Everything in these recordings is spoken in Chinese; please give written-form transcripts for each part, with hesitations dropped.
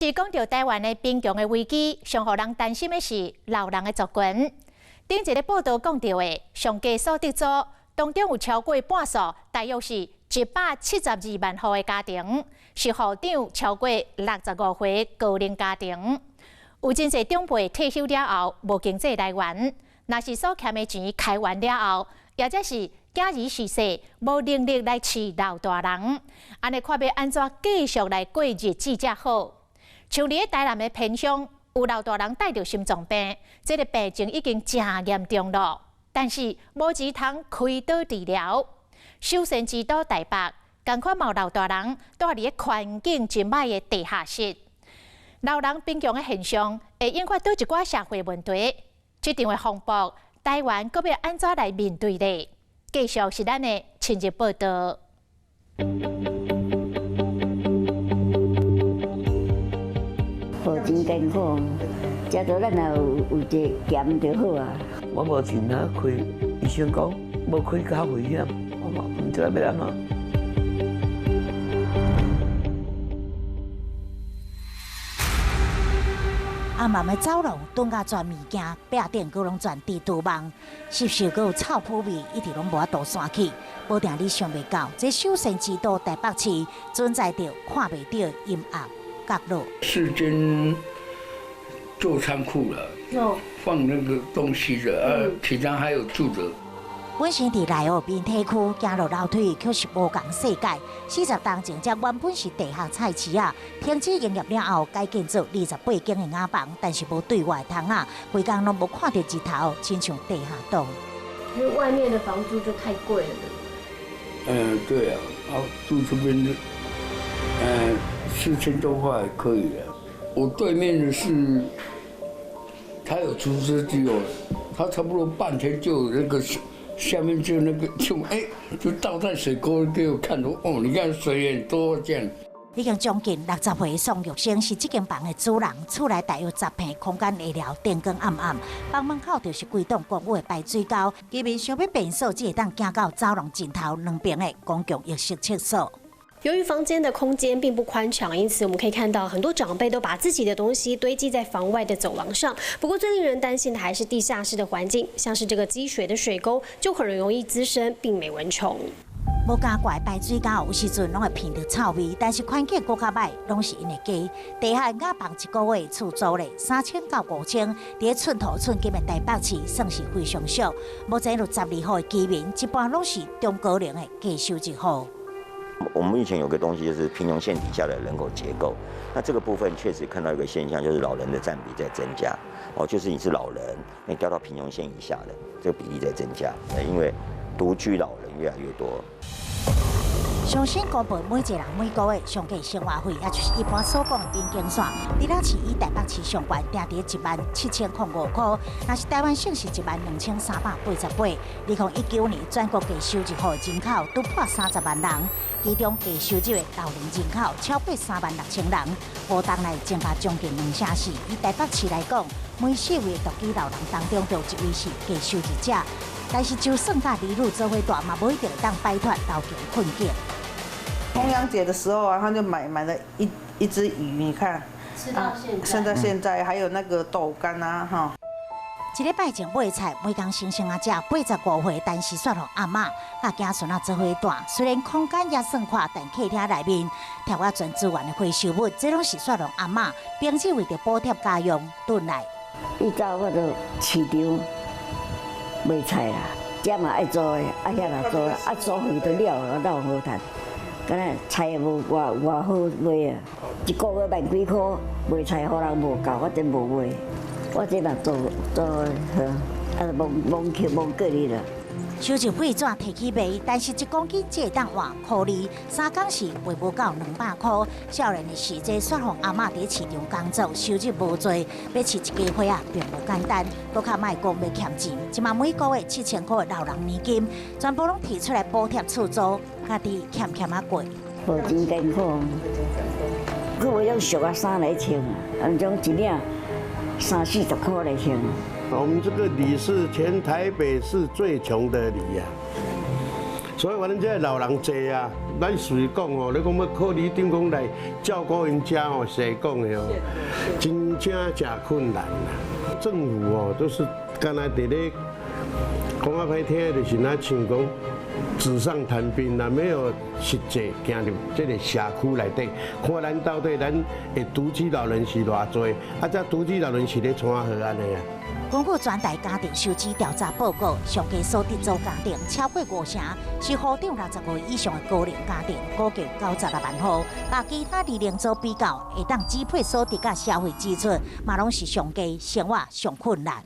是讲到台湾的贫穷的危机，上互人担心的是老人的族群。顶一个报道讲到的上加所得组当中有超过半数，大约是172万户的家庭，是户长超过65岁高龄家庭。有真侪长辈退休了后无经济来源，若是所欠的钱开完了后，或者是假日逝世，无能力来饲老大人，安尼看要安怎继续来过日子才好？像伫台南的偏乡，有老大人带着心脏病，这个病情已经真严重了，但是无钱通开刀治疗。首先之都台北，同款有老大人住伫个环境真歹的地下室。老人贫穷的现象会引发倒一寡社会问题，这场的风暴，台湾阁要安怎来面对呢？继续是咱的亲日报道。保真健康，食到咱也有一个咸就好啊。我无钱啊，开医生讲无开较危险，我嘛唔知要安怎。阿妈的走廊蹲甲全物件，壁顶佫拢全地图网，是不是佫有臭扑味，一直拢无法度散去？保定你想袂到，这首善之都台北市存在着看袂到阴暗角落。世间做仓库了，放那个东西的，平常还有住的。本身伫内湖滨体区行路楼梯，却是无共世界。40当前，这原本是地下菜市啊，停止营业了后，改建做28间的雅房，但是无对外窗啊，规工拢无看到日头，亲像地下洞。因为外面的房租就太贵了。对啊，住这边的，4000多块可以了。我对面的是，他有除湿机哦，他差不多半天就有那个。下面就那个就倒在水沟给我看，哦，你看水很多这样。已经将近60岁的宋玉生是这间房的主人，厝内大约10平，空间下了，电光暗暗。房门口就是几栋公寓的排水沟，居民想要变数，只会当行到走廊尽头两边的公共浴室厕所。由于房间的空间并不宽敞，因此我们可以看到很多长辈都把自己的东西堆积在房外的走廊上。不过最令人担心的还是地下室的环境，像是这个积水的水沟就很容易滋生病媒蚊虫。无加怪排水沟有时阵拢会闻到臭味，但是环境更较歹，拢是因的家。地下雅房一个月厝租咧3000到5000，伫寸土寸金的台北市算是非常少。目前有12户的居民，一般拢是中高龄的低收入户。我们以前有个东西就是贫穷线底下的人口结构，那这个部分确实看到一个现象，就是老人的占比在增加。就是你是老人，你掉到贫穷线以下的这个比例在增加，因为独居老人越来越多。上新公布每一个人每个月上计生活费，也就是一般所讲的边境线，伫咱市以台北市上悬定伫17305块，若是台湾省是12388。2019年全国低收入户人口突破30万人，其中低收入的老龄人口超过36000人，波动来增加将近2成4。以台北市来讲，每4位独居老人当中就有1位是低收入者，但是就算甲离路做伙大，嘛无一定会当摆脱老穷困境。重阳节的时候啊，他就买了一只鱼，你看，吃到现在，还有那个豆干啊，哈。一礼拜前买菜，每工生啊食85岁，但是煞互阿嬷甲囝孙啊做伙住。虽然空间也算宽，但客厅内面跳啊全资源的回收物，这拢是煞互阿嬷平时为着补贴家用囤来。伊早我就市场卖菜啦，这嘛爱做的，遐嘛做，做远就了，哪有好赚？敢若菜也无偌好卖啊，一个月万几块，卖菜互人无够，我真无卖。我这嘛做蒙扣蒙过哩啦。收入费怎摕去卖？但是1公斤只会当换1块2，3工时卖无够200块。少年的时节，煞互阿嬷伫市场工作，收入无多，要饲一家伙啊，并无简单。搁较莫讲要欠钱，即嘛每个月7000块的老人年金，全部拢提出来补贴厝租，家己欠啊过。保真健康，佮有种俗啊衫来穿，按种一领30-40块来穿。我们这个里是全台北市最穷的里呀，所以我们这老人多啊，咱随讲哦，你讲要考虑顶讲来照顾因家哦，实讲的哦，真正真困难啦。政府哦，都是刚才伫咧讲啊歹听，就是那像讲纸上谈兵啦，没有实际行入这个社区内底，看咱到底咱的独居老人是偌多，这独居老人是咧创何安尼啊？根据全台家庭收支调查报告，上计所得组家庭超过5成，是户长65岁以上的高龄家庭，估计96万户。甲其他年龄组比较，会当支配所得甲消费支出，嘛拢是上计生活上困难。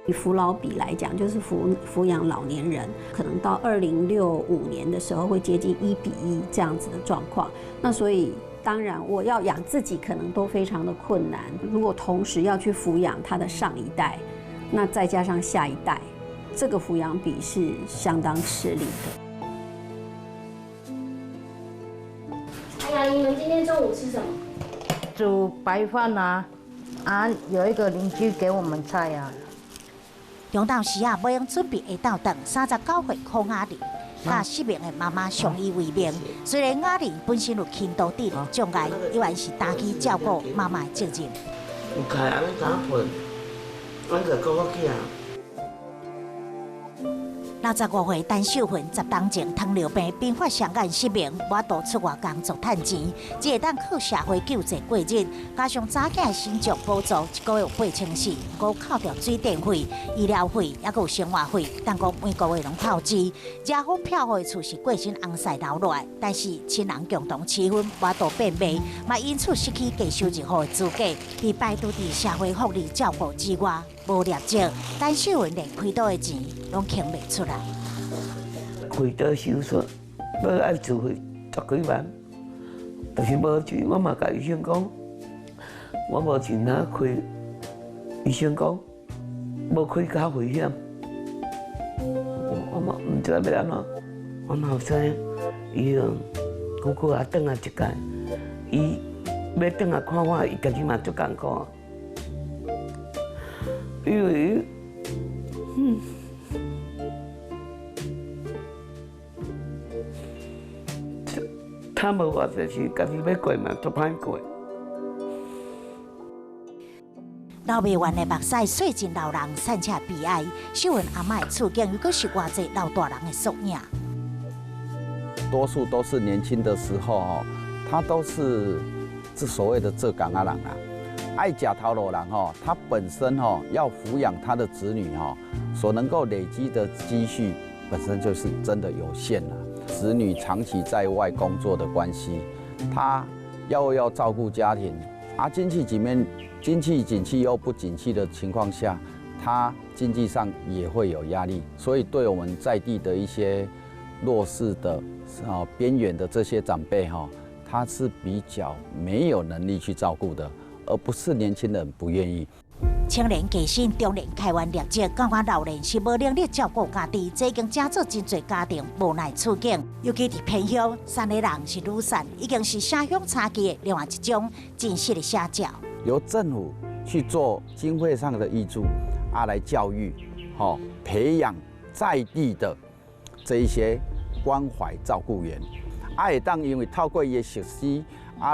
以扶老比来讲，就是抚养老年人，可能到2065年的时候会接近1比1这样子的状况。那所以当然我要养自己可能都非常的困难，如果同时要去抚养他的上一代，那再加上下一代，这个抚养比是相当吃力的。哎呀，你们今天中午吃什么？煮白饭啊，有一个邻居给我们菜啊。中昼时啊，要用准备下昼顿39岁柯雅玲，甲10名的妈妈相依为命。虽然雅玲本身有轻度智力障碍，依然是担起照顾妈妈的责任。有开安尼敢混，咱就顾我囝。 65岁陈秀芬10当前糖尿病并发伤眼失明，无法度出外工作赚钱，只会当靠社会救济过日。加上早囝的新竹补助1个月有8400，佮扣掉水电费、医疗费，还有生活费，但讲每个月拢透支。家风票户的厝是过身红晒流落来，但是亲人共同持分，无法度变卖，嘛因此失去低收入户的资格，被摆拄伫社会福利照顾之外。 无业绩，陈秀文连开刀的钱拢倾袂出来。开刀手术要爱自费10几万，但是无钱，我嘛甲医生讲，我无钱哪开。医生讲，无开较危险。我嘛唔知要安怎，我嘛有知伊讲过啊，转来一届，伊要转来看我，伊家己嘛足艰苦。 因为，他无话就是家己要过嘛，足歹过。老未完的目屎碎尽老人散下悲哀，秀文阿嬷的处境又阁是偌济老大人的缩影。多数都是年轻的时候他都是所谓的做工仔人啊。 爱食头路人他本身要抚养他的子女所能够累积的积蓄本身就是真的有限了。子女长期在外工作的关系，他要照顾家庭，经济景气又不景气的情况下，他经济上也会有压力。所以对我们在地的一些弱势的边缘的这些长辈他是比较没有能力去照顾的。 而不是年轻人不愿意。青年家身，中年开完业绩，感觉老人是无能力照顾家己，这已经真做真侪家庭无奈处境。尤其伫偏乡，山的人是愈散，已经是城乡差距的另外一种真实的写照。由政府去做经费上的挹注，来教育，培养在地的这一些关怀照顾员，会当因为透过伊的实施。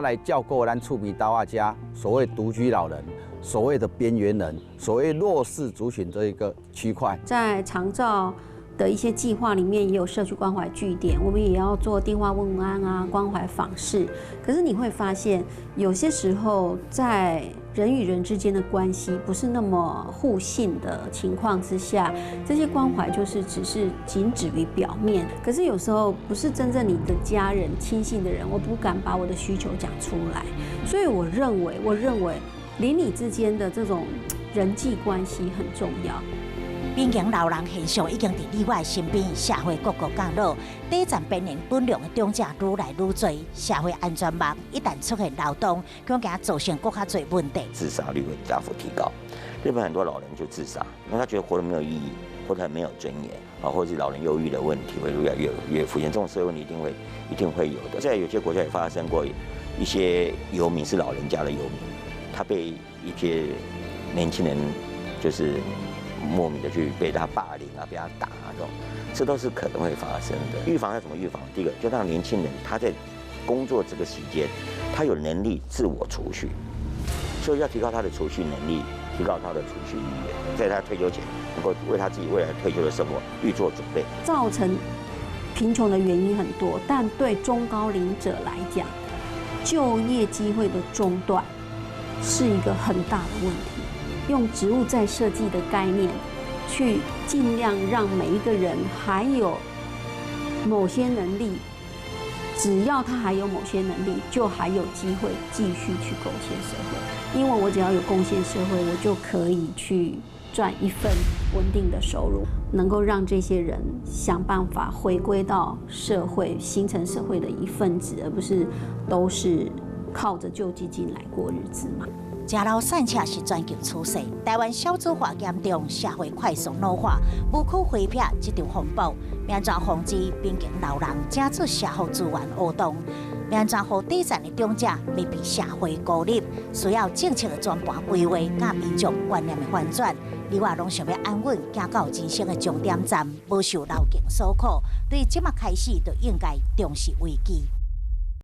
来照顾咱厝边岛家所谓独居老人、所谓的边缘人、所谓弱势族群这一个区块，在长照的一些计划里面也有社区关怀据点，我们也要做电话问安啊、关怀访视。可是你会发现，有些时候在人与人之间的关系不是那么互信的情况之下，这些关怀就是仅止于表面。可是有时候不是真正你的家人、亲信的人，我不敢把我的需求讲出来。所以我认为邻里之间的这种人际关系很重要。 边境老人现象已经伫里外身边，社会各个角落，第一站边缘本量的长者愈来愈多，社会安全网一旦出现漏洞，恐惊造成更加多问题。自杀率会大幅提高。日本很多老人就自杀，因为他觉得活得没有意义，活得很没有尊严或者是老人忧郁的问题会越来越浮现。这种社会问题一定会有的。在有些国家也发生过一些游民是老人家的游民，他被一些年轻人就是莫名的去被他霸凌啊，被他打啊这种，这都是可能会发生的。预防要怎么预防？第一个就让年轻人他在工作这个期间，他有能力自我储蓄，所以要提高他的储蓄能力，提高他的储蓄意愿，在他退休前能够为他自己未来退休的生活预做准备。造成贫穷的原因很多，但对中高龄者来讲，就业机会的中断是一个很大的问题。用职务再设计的概念，去尽量让每一个人还有某些能力，只要他还有某些能力，就还有机会继续去贡献社会。因为我只要有贡献社会，我就可以去赚一份稳定的收入，能够让这些人想办法回归到社会，形成社会的一份子，而不是都是靠着救济金来过日子嘛。食老散车是全球趋势，台湾少子化严重，社会快速老化，无可回避这场风暴。免怎防止边境老人正出社会资源活动？免怎让底层的长者未被社会孤立？需要政策的全盘规划，甲民众观念的反转。另外，拢想要安稳行到人生的终点站，无受老境所苦。对即马开始，就应该重视危机。